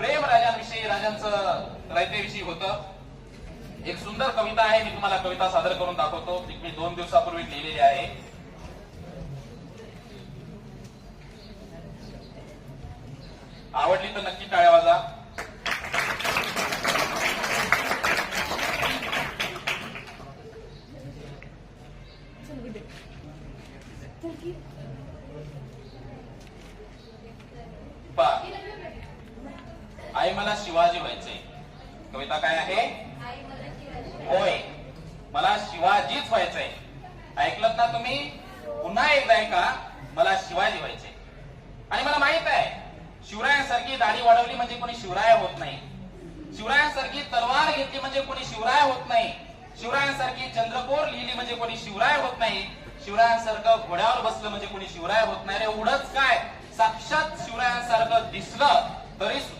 प्रेम राजांविषयी, राजांचं रयतेविषयी होतं. एक सुंदर कविता आहे, मी तुम्हाला कविता सादर करून दाखवतो. ती मी 2 दिवसापूर्वी लिहिलेली आहे. आवडली तर नक्की टाळ्या वाजा. आई मला शिवाजी व्हायचंय. कविता काय आहे? होय, मला शिवाजीच व्हायचंय. ऐकलत ना तुम्ही? पुन्हा एकदा ऐका, मला शिवाजी व्हायचंय. आणि मला माहित आहे, शिवरायांसारखी दाढी वाढवली म्हणजे कोणी शिवराय होत नाही. शिवरायांसारखी तलवार घेतली म्हणजे कोणी शिवराय होत नाही. शिवरायांसारखी चंद्रकोर लिहिली म्हणजे कोणी शिवराय होत नाही. शिवरायांसारखं घोड्यावर बसलं म्हणजे कोणी शिवराय होत नाही. रे एवढंच काय, साक्षात शिवरायांसारखं दिसलं तरी